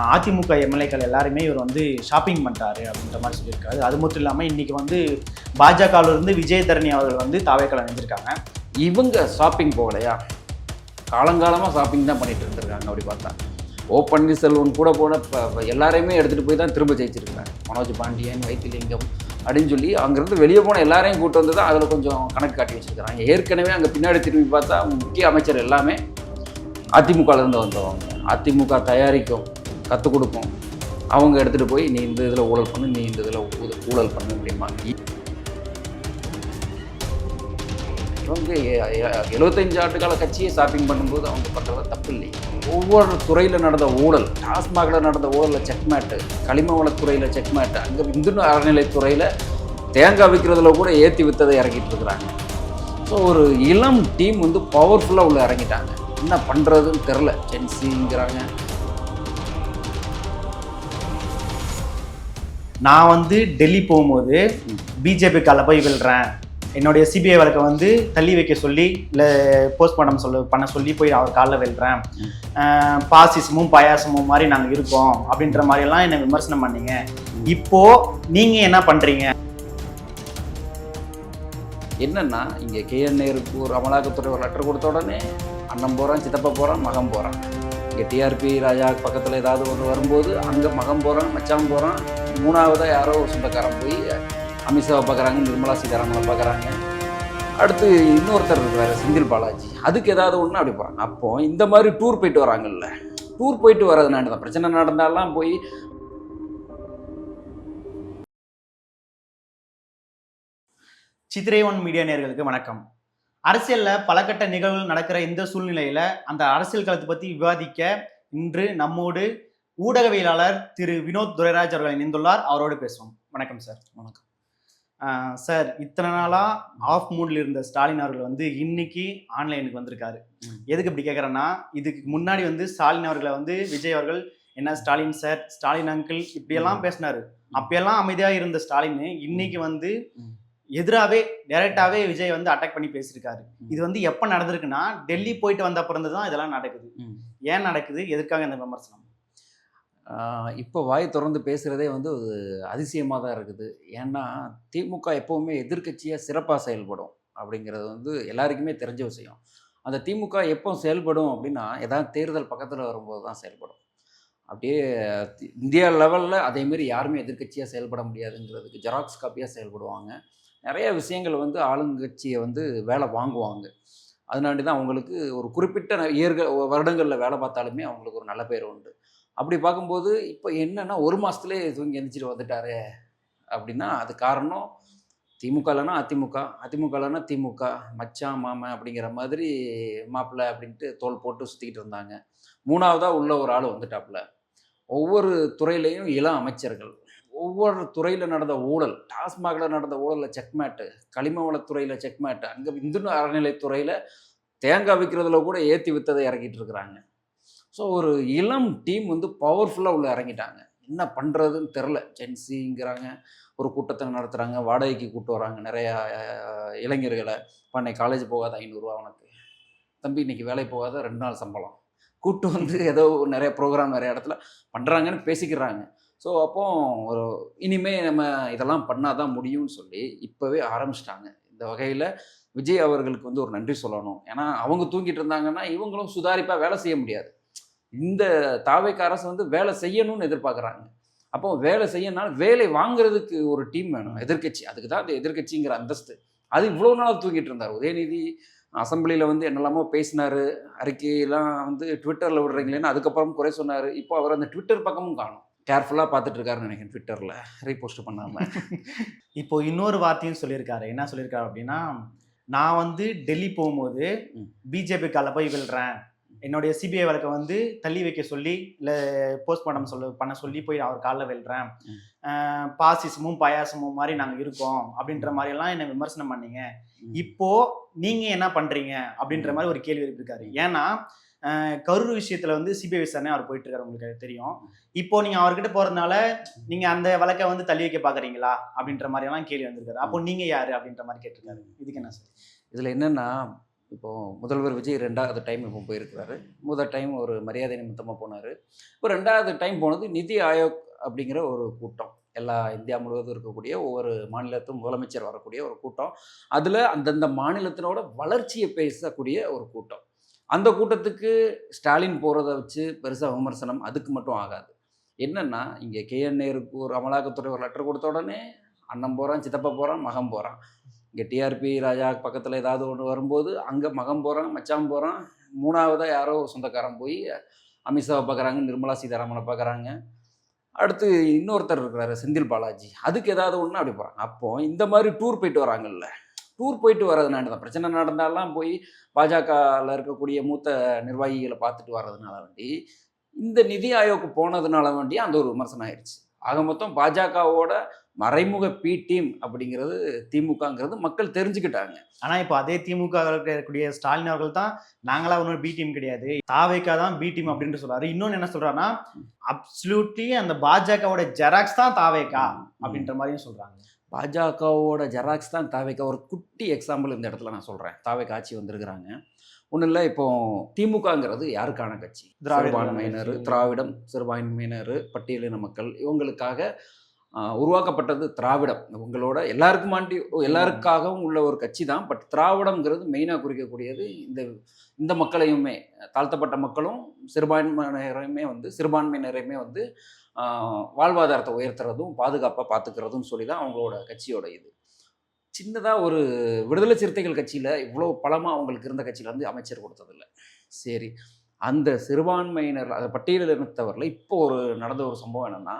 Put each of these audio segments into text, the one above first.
அதிமுக எம்எல்ஏக்கள் எல்லாருமே இவர் வந்து ஷாப்பிங் பண்ணுறாரு அப்படின்ற மாதிரி சொல்லியிருக்காரு. அது மட்டும் இல்லாமல் இன்றைக்கி வந்து பாஜகவிலிருந்து விஜயதரணி அவர்கள் வந்து தாவேக்கள் அணிஞ்சிருக்காங்க. இவங்க ஷாப்பிங் போகலையா, காலங்காலமாக ஷாப்பிங் தான் பண்ணிட்டு இருந்திருக்காங்க. அப்படி பார்த்தா ஓ பன்னீர்செல்வம் கூட போன எல்லாரையுமே எடுத்துகிட்டு போய் தான் திரும்ப ஜெயிச்சிருக்காங்க. மனோஜ் பாண்டியன், வைத்திலிங்கம் அப்படின்னு சொல்லி அங்கேருந்து வெளியே போன எல்லாரையும் கூட்டு வந்து தான் அதில் கொஞ்சம் கணக்கு காட்டி வச்சுருக்கிறாங்க. ஏற்கனவே அங்கே பின்னாடி திரும்பி பார்த்தா முக்கிய அமைச்சர் எல்லாமே அதிமுகலேருந்து வந்தவங்க. அதிமுக தயாரிக்கும், கற்றுக் கொடுக்கும், அவங்க எடுத்துகிட்டு போய் நீ இந்த இதில் ஊழல் பண்ணு, நீ இந்த இதில் ஊழல் பண்ணு அப்படிமா. இவங்க 75 ஆண்டுகால கட்சியை ஷாப்பிங் பண்ணும்போது அவங்க பண்ணுறது தப்பு இல்லை. ஒவ்வொரு துறையில் நடந்த ஊழல், டாஸ்மாகில் நடந்த ஊழலில் செக்மேட்டு, கனிம வளத்துறையில் செக்மேட்டு, அங்கே இந்து அறநிலைத்துறையில் தேங்காய் விற்கிறதுல கூட ஏற்றி விற்றதை இறங்கிட்டு இருக்கிறாங்க. ஸோ ஒரு இளம் டீம் வந்து பவர்ஃபுல்லாக உள்ள இறங்கிட்டாங்க. என்ன பண்ணுறதுன்னு தெரில. ஜென்சிங்கிறாங்க. நான் வந்து டெல்லி போகும்போது பிஜேபி கால போய் விழுறேன், என்னுடைய சிபிஐ வழக்கை வந்து தள்ளி வைக்க சொல்லி இல்லை போஸ்ட்மார்ட்டம் பண்ண சொல்லி போய் அவர் காலில் வெல்றேன், பாசிசமும் பாயாசமும் மாதிரி நாங்கள் இருக்கோம் அப்படின்ற மாதிரிலாம் என்னை விமர்சனம் பண்ணீங்க. இப்போது நீங்கள் என்ன பண்ணுறீங்க? என்னென்னா இங்கே கேஎன்ஏருக்கு ஒரு அமலாக்கத்துறை ஒரு லெட்டர் கொடுத்த உடனே அண்ணன் போகிறான், சித்தப்பா போகிறான், மகன் போகிறான். இங்கே டிஆர்பி ராஜா பக்கத்தில் ஏதாவது ஒன்று வரும்போது அங்கே மகன் போகிறான், மச்சான் போகிறான், மூணாவதாக யாரோ ஒரு சொந்தக்காரன் போய் அமித்ஷாவை பார்க்குறாங்க, நிர்மலா சீதாராமனை பார்க்குறாங்க, அடுத்து இன்னொருத்தர் இருக்கிறாரு செந்தில் பாலாஜி, அதுக்கு ஏதாவது ஒன்று அப்படி போகிறாங்க. அப்போது இந்த மாதிரி டூர் போயிட்டு வராங்கல்ல, டூர் போயிட்டு வர்றதுனால தான் பிரச்சனை நடந்தாலாம் போய். சித்திரை ஒன் மீடியா நேயர்களுக்கு வணக்கம். அரசியலில் பல கட்ட நிகழ்வுகள் நடக்கிற இந்த சூழ்நிலையில் அந்த அரசியல் களத்தை பற்றி விவாதிக்க இன்று நம்மோடு ஊடகவியலாளர் திரு வினோத் துரைராஜ் அவர்கள் இணைந்துள்ளார். அவரோடு பேசுவோம். வணக்கம் சார். வணக்கம் சார். இத்தனை நாளாக ஆஃப் மூடில் இருந்த ஸ்டாலின் அவர்கள் வந்து இன்னைக்கு ஆன்லைனுக்கு வந்திருக்காரு. எதுக்கு இப்படி கேட்குறேன்னா, இதுக்கு முன்னாடி வந்து ஸ்டாலின் அவர்களை வந்து விஜய் அவர்கள் என்ன ஸ்டாலின் சார், ஸ்டாலின் அங்கிள் இப்படியெல்லாம் பேசினாரு. அப்பெல்லாம் அமைதியாக இருந்த ஸ்டாலின் இன்னைக்கு வந்து எதிராகவே டைரக்டாகவே விஜய் வந்து அட்டாக் பண்ணி பேசியிருக்காரு. இது வந்து எப்போ நடந்திருக்குன்னா, டெல்லி போயிட்டு வந்த பிறந்து தான் இதெல்லாம் நடக்குது. ஏன் நடக்குது, எதற்காக இந்த விமர்சனம்? இப்போ வாய் திறந்து பேசுகிறதே வந்து ஒரு அதிசயமாக தான் இருக்குது. ஏன்னா திமுக எப்போவுமே எதிர்க்கட்சியாக சிறப்பாக செயல்படும் அப்படிங்கிறது வந்து எல்லாருக்குமே தெரிஞ்ச விஷயம். அந்த திமுக எப்போ செயல்படும் அப்படின்னா, ஏதாவது தேர்தல் பக்கத்தில் வரும்போது தான் செயல்படும். அப்படியே இந்தியா லெவலில் அதேமாரி யாருமே எதிர்க்கட்சியாக செயல்பட முடியாதுங்கிறதுக்கு ஜெராக்ஸ் காப்பியாக செயல்படுவாங்க. நிறைய விஷயங்கள் வந்து ஆளுங்கட்சியை வந்து வேலை வாங்குவாங்க. அதனாடி தான் அவங்களுக்கு ஒரு குறிப்பிட்ட வருடங்களில் வேலை பார்த்தாலுமே அவங்களுக்கு ஒரு நல்ல பேர் உண்டு. அப்படி பார்க்கும்போது இப்போ என்னென்னா, ஒரு மாதத்துலேயே தூங்கி எந்திரிச்சிட்டு வந்துட்டாரு அப்படின்னா அது காரணம் திமுக இல்லைன்னா அதிமுக, அதிமுக இல்லைன்னா திமுக, மச்சான் மாமன் அப்படிங்கிற மாதிரி மாப்பிள்ளை அப்படின்ட்டு தோல் போட்டு சுற்றிக்கிட்டு இருந்தாங்க. மூணாவதாக உள்ள ஒரு ஆள் வந்துட்டாப்புல. ஒவ்வொரு துறையிலையும் இளம் அமைச்சர்கள், ஒவ்வொரு துறையில் நடந்த ஊழல், டாஸ்மாகில் நடந்த ஊழலில் செக்மேட்டு, கனிம வளத்துறையில் செக்மேட்டு, அங்கே இந்து அறநிலைத்துறையில் தேங்காய் விற்கிறதுல கூட ஏற்றி விற்றதை இறக்கிட்டு இருக்கிறாங்க. ஸோ ஒரு இளம் டீம் வந்து பவர்ஃபுல்லாக உள்ள இறங்கிட்டாங்க. என்ன பண்ணுறதுன்னு தெரில. ஜென்சிங்கிறாங்க. ஒரு கூட்டத்தை நடத்துகிறாங்க, வாடகைக்கு கூப்பிட்டு வராங்க நிறையா இளைஞர்களை. அன்னைக்கு காலேஜ் போகாத 500 ரூபா உனக்கு, தம்பி இன்றைக்கி வேலை போகாத 2 நாள் சம்பளம், கூப்பிட்டு வந்து ஏதோ நிறைய ப்ரோக்ராம் நிறைய இடத்துல பண்ணுறாங்கன்னு பேசிக்கிறாங்க. ஸோ அப்போ ஒரு இனிமேல் நம்ம இதெல்லாம் பண்ணால் தான் முடியும்னு சொல்லி இப்போவே ஆரம்பிச்சிட்டாங்க. இந்த வகையில் விஜய் அவர்களுக்கு வந்து ஒரு நன்றி சொல்லணும். ஏன்னா அவங்க தூங்கிட்டு இருந்தாங்கன்னா இவங்களும் சுதாரிப்பாக வேலை செய்ய முடியாது. இந்த தாவேக அரசு வந்து வேலை செய்யணும்னு எதிர்பார்க்குறாங்க. அப்போ வேலை செய்யணும்னா வேலை வாங்குறதுக்கு ஒரு டீம் வேணும், எதிர்க்கட்சி. அதுக்கு தான் அந்த எதிர்க்கட்சிங்கிற அந்தஸ்து. அது இவ்வளோ நாள் தூங்கிட்டு இருந்தார். உதயநிதி அசம்பிளியில் வந்து என்னெல்லாமோ பேசினார், அறிக்கையெல்லாம் வந்து ட்விட்டரில் விடுறீங்களேன்னு அதுக்கப்புறம் குறை சொன்னார். இப்போ அவர் அந்த ட்விட்டர் பக்கமும் காணும். கேர்ஃபுல்லாக பார்த்துட்டு இருக்காருன்னு நினைக்கிறேன், ட்விட்டரில் ரீபோஸ்ட் பண்ணாமல். இப்போ இன்னொரு வார்த்தையும் சொல்லியிருக்காரு. என்ன சொல்லியிருக்காரு அப்படின்னா, நான் வந்து டெல்லி போகும்போது பிஜேபி கால போய் விழுறேன், என்னுடைய சிபிஐ வழக்கை வந்து தள்ளி வைக்க சொல்லி இல்லை போஸ்ட்மார்ட்டம் பண்ண சொல்லி போய் அவர் காலில் வெல்றேன், பாசிசமும் பாயாசமும் மாதிரி நாங்கள் இருக்கோம் அப்படின்ற மாதிரிலாம் என்னை விமர்சனம் பண்ணீங்க. இப்போது நீங்கள் என்ன பண்ணுறீங்க அப்படின்ற மாதிரி ஒரு கேள்வி எழுப்பியிருக்காரு. ஏன்னா கரூர் விஷயத்தில் வந்து சிபிஐ விசாரணை அவர் போயிட்டு இருக்காரு, உங்களுக்கு தெரியும். இப்போ நீங்கள் அவர்கிட்ட போகிறதுனால நீங்கள் அந்த வழக்கை வந்து தள்ளி வைக்க பார்க்குறீங்களா அப்படின்ற மாதிரியெல்லாம் கேள்வி வந்திருக்காரு. அப்போ நீங்கள் யார் அப்படின்ற மாதிரி கேட்டிருக்காரு. இதுக்கு என்ன சார்? இதில் என்னென்னா, இப்போது முதல்வர் விஜய் 2வது டைம் இப்போ போயிருக்கிறாரு. முதல் டைம் ஒரு மரியாதை நிமித்தமாக போனார். இப்போ 2வது டைம் போனது நிதி ஆயோக் அப்படிங்கிற ஒரு கூட்டம். எல்லா இந்தியா முழுவதும் இருக்கக்கூடிய ஒவ்வொரு மாநிலத்தும் முதலமைச்சர் வரக்கூடிய ஒரு கூட்டம். அதில் அந்தந்த மாநிலத்தினோட வளர்ச்சியை பேசக்கூடிய ஒரு கூட்டம். அந்த கூட்டத்துக்கு ஸ்டாலின் போகிறத வச்சு பெருசாக விமர்சனம் அதுக்கு மட்டும் ஆகாது. என்னென்னா இங்கே கேஎன் நேருக்கு ஒரு அமலாக்கத்துறை ஒரு லெட்டர் கொடுத்த உடனே அண்ணன் போகிறான், சித்தப்பா போகிறான், மகன் போகிறான். இங்கே டிஆர்பி ராஜா பக்கத்தில் ஏதாவது ஒன்று வரும்போது அங்கே மகன் போகிறான், மச்சான் போகிறான், 3வதாக யாரோ சொந்தக்காரன் போய் அமித்ஷாவை பார்க்குறாங்க, நிர்மலா சீதாராமனை பார்க்குறாங்க. அடுத்து இன்னொருத்தர் இருக்கிறாரு செந்தில் பாலாஜி, அதுக்கு ஏதாவது ஒன்று அப்படி போகிறாங்க. அப்போது இந்த மாதிரி டூர் போயிட்டு வராங்கல்ல, டூர் போயிட்டு வர்றதுனால தான் பிரச்சனை நடந்தாலாம் போய் பாஜகவில் இருக்கக்கூடிய மூத்த நிர்வாகிகளை பார்த்துட்டு வர்றதுனால வேண்டி இந்த நிதி ஆயோக்கு போனதுனால வேண்டி அந்த ஒரு விமர்சனம் ஆயிடுச்சு. ஆக மொத்தம் பாஜகவோட மறைமுக பி டீம் அப்படிங்கிறது திமுகங்கிறது மக்கள் தெரிஞ்சுக்கிட்டாங்க. ஆனா இப்போ அதே திமுக இருக்கக்கூடிய ஸ்டாலின் அவர்கள் தான் நாங்களா ஒன்றும் பி டீம் கிடையாது, தாவேக்கா தான் பி டீம் அப்படின்ட்டு சொல்றாரு. இன்னொன்னு என்ன சொல்றாருன்னா அப்சல்யூட்லி அந்த பாஜகவோட ஜெராக்ஸ் தான் தாவேக்கா அப்படின்ற மாதிரியும் சொல்றாங்க. பாஜகவோட ஜெராக்ஸ் தான் தாவேக்கா. ஒரு குட்டி எக்ஸாம்பிள் இந்த இடத்துல நான் சொல்கிறேன். தாவேக்கா ஆட்சி வந்திருக்கிறாங்க. ஒன்றும் இல்லை, இப்போ திமுகங்கிறது யாருக்கான கட்சி? சிறுபான்மையினர், திராவிடம், சிறுபான்மையினர், பட்டியலின மக்கள், இவங்களுக்காக உருவாக்கப்பட்டது திராவிடம். இவங்களோட எல்லாருக்காகவும் உள்ள ஒரு கட்சி தான். பட் திராவிடம்ங்கிறது மெயினாக குறிக்கக்கூடியது இந்த மக்களையுமே, தாழ்த்தப்பட்ட மக்களும் சிறுபான்மையினரையுமே வந்து வாழ்வாதாரத்தை உயர்த்துறதும் பாதுகாப்பாக பார்த்துக்கிறதும் சொல்லி தான் அவங்களோட கட்சியோட இது. சின்னதாக ஒரு விடுதலை சிறுத்தைகள் கட்சியில் இவ்வளோ பலமாக அவங்களுக்கு இருந்த கட்சியில் வந்து அமைச்சர் கொடுத்ததில்லை. சரி, அந்த சிறுபான்மையினர் அதை பட்டியலில் இனத்தவரில் இப்போ நடந்த ஒரு சம்பவம் என்னென்னா,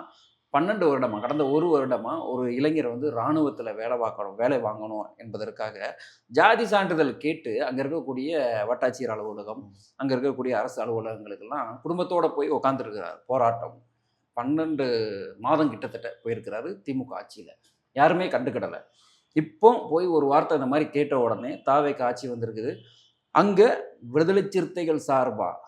12 வருடமாக கடந்த 1 வருடமாக ஒரு இளைஞரை வந்து இராணுவத்தில் வேலை வாங்கணும் என்பதற்காக ஜாதி சான்றிதழ் கேட்டு அங்கே இருக்கக்கூடிய வட்டாட்சியர் அலுவலகம், அங்கே இருக்கக்கூடிய அரசு அலுவலகங்களுக்கெல்லாம் குடும்பத்தோடு போய் உட்காந்துருக்கிறார். போராட்டம் 12 மாதம் கிட்டத்தட்ட போயிருக்கிறாரு திமுக ஆட்சியில். யாருமே கண்டுக்கிடலை. இப்போ போய் ஒரு வார்த்தை இந்த மாதிரி கேட்ட உடனே தாவேக்கு ஆட்சி வந்திருக்குது. அங்கே விடுதலை சிறுத்தைகள் சார்பாக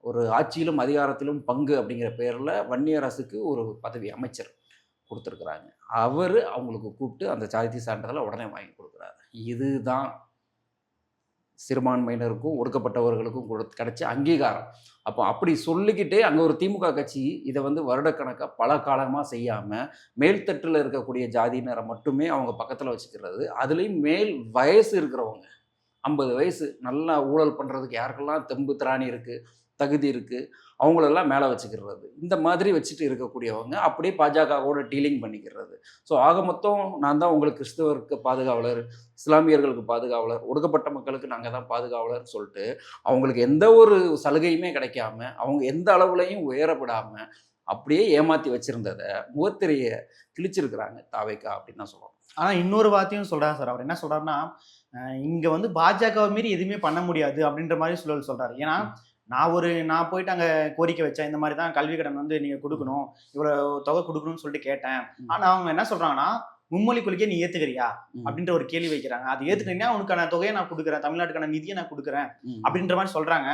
ஒரு ஆட்சியிலும் அதிகாரத்திலும் பங்கு அப்படிங்கிற பேரில் வன்னியரசுக்கு ஒரு பதவி அமைச்சர் கொடுத்துருக்குறாங்க. அவர் அவங்களுக்கு கூப்பிட்டு அந்த ஜாதி சான்றிதழை உடனே வாங்கி கொடுக்குறாரு. இதுதான் சிறுபான்மையினருக்கும் ஒடுக்கப்பட்டவர்களுக்கும் கிடைச்ச அங்கீகாரம். அப்போ அப்படி சொல்லிக்கிட்டே அங்கே ஒரு திமுக கட்சி இதை வந்து வருடக்கணக்காக பல காலமாக செய்யாமல் மேல்தட்டில் இருக்கக்கூடிய ஜாதியினரை மட்டுமே அவங்க பக்கத்தில் வச்சுக்கிறது. அதுலேயும் மேல் வயசு இருக்கிறவங்க 50 வயசு நல்லா ஊழல் பண்ணுறதுக்கு யாருக்கெல்லாம் தெம்பு திராணி இருக்குது, தகுதி இருக்குது, அவங்களெல்லாம் மேலே வச்சுக்கிறது. இந்த மாதிரி வச்சுட்டு இருக்கக்கூடியவங்க அப்படியே பாஜகவோட டீலிங் பண்ணிக்கிறது. ஸோ ஆக மொத்தம் நான் தான் உங்களுக்கு கிறிஸ்தவருக்கு பாதுகாவலர், இஸ்லாமியர்களுக்கு பாதுகாவலர், ஒடுக்கப்பட்ட மக்களுக்கு நாங்கள் தான் பாதுகாவலர்னு சொல்லிட்டு அவங்களுக்கு எந்த ஒரு சலுகையுமே கிடைக்காம, அவங்க எந்த அளவுலையும் உயரப்படாமல் அப்படியே ஏமாற்றி வச்சுருந்ததை முகத்திரையை கிழிச்சிருக்கிறாங்க தாவேக்கா அப்படின்னு தான் சொல்லுவோம். ஆனால் இன்னொரு வார்த்தையும் சொல்கிறார் சார். அவர் என்ன சொல்கிறாருன்னா, இங்கே வந்து பாஜகவை மீறி எதுவுமே பண்ண முடியாது அப்படின்ற மாதிரி சொல்கிறார். ஏன்னா நான் போயிட்டு அங்கே கோரிக்கை வச்சேன், இந்த மாதிரி தான் கல்வி கடன் வந்து நீங்கள் கொடுக்கணும், இவ்வளோ தொகை கொடுக்கணும்னு சொல்லிட்டு கேட்டேன். ஆனால் அவங்க என்ன சொல்கிறாங்கன்னா, மும்மொழி கொள்கையை நீ ஏற்றுக்கிறியா அப்படின்ற ஒரு கேள்வி வைக்கிறாங்க. அது ஏற்றுக்கிறீங்கன்னா உனக்கான தொகையை நான் கொடுக்குறேன், தமிழ்நாட்டுக்கான நிதியை நான் கொடுக்குறேன் அப்படின்ற மாதிரி சொல்கிறாங்க.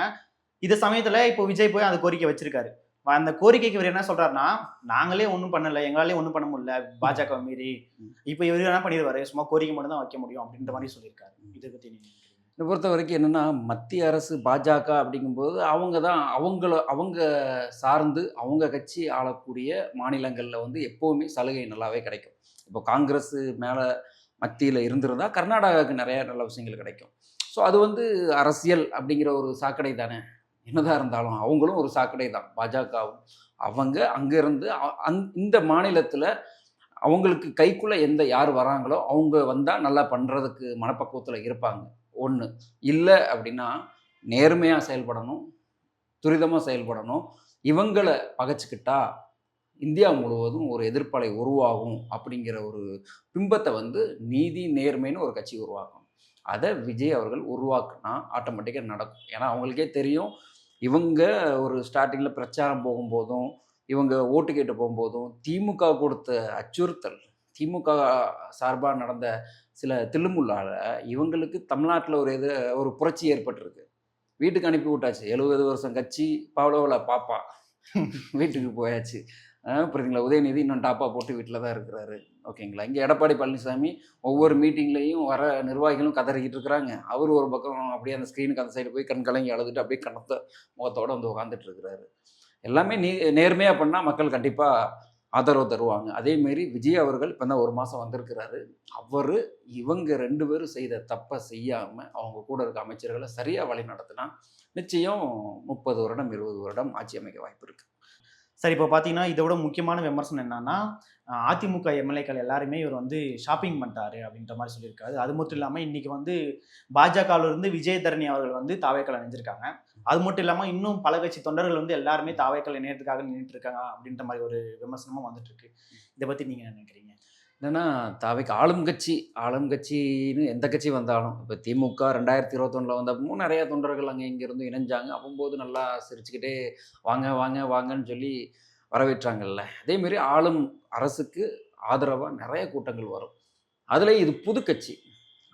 இந்த சமயத்தில் இப்போ விஜய் போய் அந்த கோரிக்கை வச்சிருக்காரு. அந்த கோரிக்கைக்கு இவர் என்ன சொல்றாருன்னா, நாங்களே ஒன்றும் பண்ணலை, எங்களாலே ஒன்றும் பண்ண முடியல பாஜக மீறி, இப்போ இவர் என்ன பண்ணிடுவாரு, சும்மா கோரிக்கை மட்டும் தான் வைக்க முடியும் அப்படின்ற மாதிரி சொல்லியிருக்காரு. இதை பற்றி இதை பொறுத்த வரைக்கும் என்னென்னா, மத்திய அரசு பாஜக அப்படிங்கும்போது அவங்க சார்ந்து அவங்க கட்சி ஆளக்கூடிய மாநிலங்களில் வந்து எப்போவுமே சலுகை நல்லாவே கிடைக்கும். இப்போ காங்கிரஸ் மேலே மத்தியில் இருந்திருந்தால் கர்நாடகாவுக்கு நிறைய நல்ல விஷயங்கள் கிடைக்கும். ஸோ அது வந்து அரசியல் அப்படிங்கிற ஒரு சாக்கடை தானே. என்னதான் இருந்தாலும் அவங்களும் ஒரு சாக்கடை தான் பாஜகவும். அவங்க அங்கேருந்து இந்த மாநிலத்தில் அவங்களுக்கு கைக்குள்ளே யார் வராங்களோ அவங்க வந்தால் நல்லா பண்ணுறதுக்கு மனப்பக்குவத்தில் இருப்பாங்க. ஒன்று இல்லை அப்படின்னா நேர்மையாக செயல்படணும், துரிதமாக செயல்படணும். இவங்களை பகைச்சிக்கிட்டா இந்தியா முழுவதும் ஒரு எதிர்ப்பலை உருவாகும் அப்படிங்கிற ஒரு பிம்பத்தை வந்து நீதி நேர்மைன்னு ஒரு கட்சி உருவாக்கும். அதை விஜய் அவர்கள் உருவாக்குனா ஆட்டோமேட்டிக்காக நடக்கும். ஏன்னா அவங்களுக்கே தெரியும், இவங்க ஒரு ஸ்டார்டிங்கில் பிரச்சாரம் போகும்போதும் இவங்க ஓட்டு கேட்டு போகும்போதும் திமுக கொடுத்த அச்சுறுத்தல், திமுக சார்பாக நடந்த சில தில்லுமுள்ளால் இவங்களுக்கு தமிழ்நாட்டில் ஒரு புரட்சி ஏற்பட்டிருக்கு. வீட்டுக்கு அனுப்பி விட்டாச்சு. 70 வருஷம் கட்சி பாவலவில் பாப்பா வீட்டுக்கு போயாச்சு. புரியுதுங்களா? உதயநிதி இன்னும் டாப்பா போட்டு வீட்ல தான் இருக்கிறாரு. ஓகேங்களா? இங்க எடப்பாடி பழனிசாமி ஒவ்வொரு மீட்டிங்லயும் வர நிர்வாகிகளும் கதறிக்கிட்டு இருக்கிறாங்க. அவரு ஒரு பக்கம் அப்படியே அந்த ஸ்க்ரீனுக்கு அந்த சைடு போய் கண் கலங்கி அழுதுட்டு அப்படியே கனத்த முகத்தோட வந்து உட்கார்ந்துட்டு இருக்கிறாரு. எல்லாமே நேர்மையா பண்ணா மக்கள் கண்டிப்பா ஆதரவு தருவாங்க. அதேமாரி விஜய் அவர்கள் இப்ப தான் 1 மாசம் வந்திருக்கிறாரு. அவரு இவங்க 2 பேரும் செய்த தப்ப செய்யாம, அவங்க கூட இருக்க அமைச்சர்கள சரியா வழிநடத்துனா, நிச்சயம் 30 வருடம், 20 வருடம் ஆட்சி அமைக்க வாய்ப்பு இருக்கு. சரி, இப்போ பார்த்தீங்கன்னா, இத விட முக்கியமான விமர்சனம் என்னன்னா, அதிமுக எம்எல்ஏக்கள் எல்லாருமே இவர் வந்து ஷாப்பிங் பண்ணிட்டாரு அப்படின்ற மாரி சொல்லியிருக்காரு. அது மட்டும் இல்லாம இன்னைக்கு வந்து பாஜகவிலிருந்து விஜயதரணி அவர்கள் வந்து தாவேக்கால இணைஞ்சிருக்காங்க. அது மட்டும் இல்லாம இன்னும் பல கட்சி தொண்டர்கள் வந்து எல்லாருமே தாவேக்கால இணையறதுக்காக நின்னுட்டு இருக்காங்க அப்படின்ற மாரி ஒரு விமர்சனமும் வந்துட்டு இருக்கு. இத பத்தி நீங்க என்ன நினைக்கிறீங்க? என்னன்னா, தாவேக்கா ஆளும் கட்சின்னு எந்த கட்சி வந்தாலும், இப்ப திமுக 2021ல வந்தப்பவும் நெறைய தொண்டர்கள் அங்க இங்க இருந்து இணைஞ்சாங்க. அப்பம்போது நல்லா சிரிச்சுக்கிட்டே வாங்க, வாங்க, வாங்கன்னு சொல்லி வரவேற்றாங்கல்ல. அதேமாரி ஆளும் அரசுக்கு ஆதரவா நெறைய கூட்டங்கள் வரும். அதுலயும் இது புது கட்சி.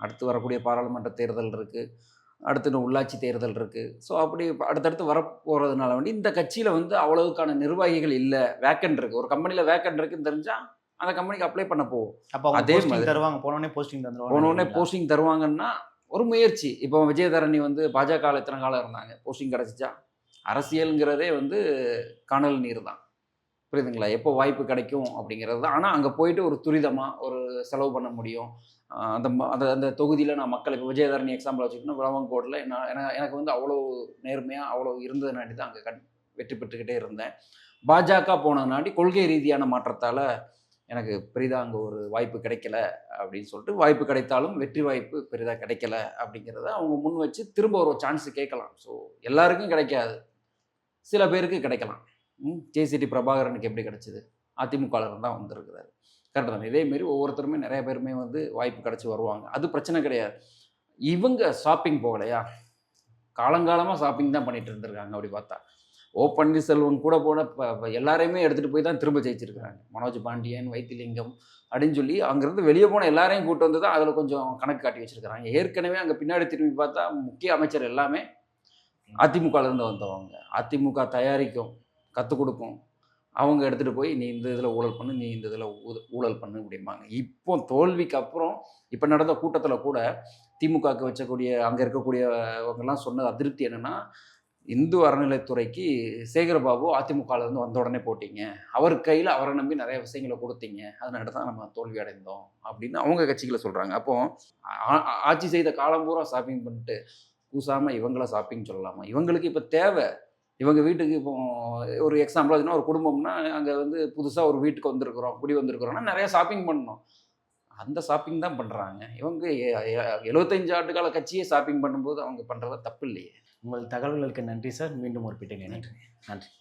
அடுத்து வரக்கூடிய பாராளுமன்ற தேர்தல் இருக்கு. அடுத்து இன்னும் உள்ளாட்சி தேர்தல் இருக்கு. ஸோ அப்படி அடுத்தடுத்து வரப்போறதுனால வேண்டி இந்த கட்சியில வந்து அவ்வளவுக்கான நிர்வாகிகள் இல்ல. வேக்கன்ட் இருக்கு. ஒரு கம்பெனில வேக்கன்ட் இருக்குன்னு தெரிஞ்சா, அந்த கம்பெனிக்கு அப்ளை பண்ண போவோம். அப்ப அவங்க அதே போஸ்டிங் மாதிரி தருவாங்க. போனோனே போஸ்டிங் போனோனே தந்துருவாங்க. போஸ்டிங் தருவாங்கன்னா, ஒரு முயற்சி. இப்போ விஜயதரணி வந்து பாஜகல எத்தன காலம் இருந்தாங்க? போஸ்டிங் கிடைச்சுச்சா? அரசியல்ங்கிறதே வந்து கானல் நீர் தான். புரியுதுங்களா? எப்போ வாய்ப்பு கிடைக்கும் அப்படிங்கிறது தான். ஆனா, அங்க போயிட்டு ஒரு துரிதமா ஒரு செலவு பண்ண முடியும். அந்த அந்த அந்த தொகுதியில நான் மக்கள் இப்போ விஜயதரணி எக்ஸாம்பிள் வச்சுக்கிட்டோம்னா, விளவங்கோட்ல எனக்கு வந்து அவ்வளோ நேர்மையா, அவ்வளோ இருந்ததுனாடி தான் அங்க வெற்றி பெற்றுக்கிட்டே இருந்தேன். பாஜக போனதுனாடி கொள்கை ரீதியான மாற்றத்தால எனக்கு பெரிதா அங்க ஒரு வாய்ப்பு கிடைக்கல அப்படின்னு சொல்லிட்டு, வாய்ப்பு கிடைத்தாலும் வெற்றி வாய்ப்பு பெரிதா கிடைக்கல அப்படிங்கிறத அவங்க முன் வச்சு திரும்ப ஒரு சான்ஸ் கேட்கலாம். ஸோ எல்லாருக்கும் கிடைக்காது. சில பேருக்கு கிடைக்கலாம். ஜேசிடி பிரபாகரனுக்கு எப்படி கிடைச்சது? அதிமுகல இருந்து தான் வந்திருக்கிறாரு. கரெக்ட் தானே? இதே மாரி ஒவ்வொருத்தருமே நெறைய பேருமே வந்து வாய்ப்பு கிடைச்சு வருவாங்க. அது பிரச்சனை கிடையாது. இவங்க ஷாப்பிங் போகலையா? காலங்காலமா ஷாப்பிங் தான் பண்ணிட்டு இருந்திருக்காங்க அப்படி பார்த்தா. பன்னீர்செல்வம் கூட போன எல்லாரையுமே எடுத்துட்டு போய் தான் திரும்ப ஜெயிச்சிருக்காங்க. மனோஜ் பாண்டியன், வைத்திலிங்கம் அப்படின்னு சொல்லி அங்கிருந்து வெளியே போன எல்லாரையும் கூட்டு வந்து தான் அதுல கொஞ்சம் கணக்கு காட்டி வச்சிருக்காங்க. ஏற்கனவே அங்க பின்னாடி திரும்பி பார்த்தா முக்கிய அமைச்சர் எல்லாமே அதிமுகல இருந்து வந்தவங்க. அதிமுக தயாரிக்கும், கத்துக் கொடுக்கும். அவங்க எடுத்துட்டு போய் நீ இந்த இதில் ஊழல் பண்ணு, நீ இந்த இதில் ஊழல் பண்ணு அப்படிம்பாங்க. இப்போ தோல்விக்கு அப்புறம் இப்போ நடந்த கூட்டத்தில் கூட திமுகவுக்கு வச்சக்கூடிய அங்கே இருக்கக்கூடியவங்கெல்லாம் சொன்ன அதிருப்தி என்னன்னா, இந்து அறநிலைத்துறைக்கு சேகர்பாபு அதிமுகல இருந்து வந்த உடனே போட்டீங்க. அவர் கையில் அவரை நம்பி நிறைய விஷயங்களை கொடுத்தீங்க. அதனால தான் நம்ம தோல்வி அடைந்தோம் அப்படின்னு அவங்க கட்சிகளை சொல்றாங்க. அப்போ ஆட்சி செய்த காலம் பூரா ஷாப்பிங் பண்ணிட்டு கூசாம இவங்கள ஷாப்பிங் சொல்லலாமா? இவங்களுக்கு இப்போ தேவை. இவங்க வீட்டுக்கு இப்போ ஒரு எக்ஸாம்பிள் ஒரு குடும்பம்னா அங்கே வந்து புதுசாக ஒரு வீட்டுக்கு வந்திருக்கிறோம், குடி வந்திருக்கிறோம்னா நிறைய ஷாப்பிங் பண்ணணும். அந்த ஷாப்பிங் தான் பண்ணுறாங்க. இவங்க 75 ஆண்டுகால கட்சியே ஷாப்பிங் பண்ணும்போது அவங்க பண்ணுறது தப்பு இல்லையே. உங்கள் தகவல்களுக்கு நன்றி சார். மீண்டும் ஒரு பேட்டியில் நன்றி. இணைகிறேன். நன்றி.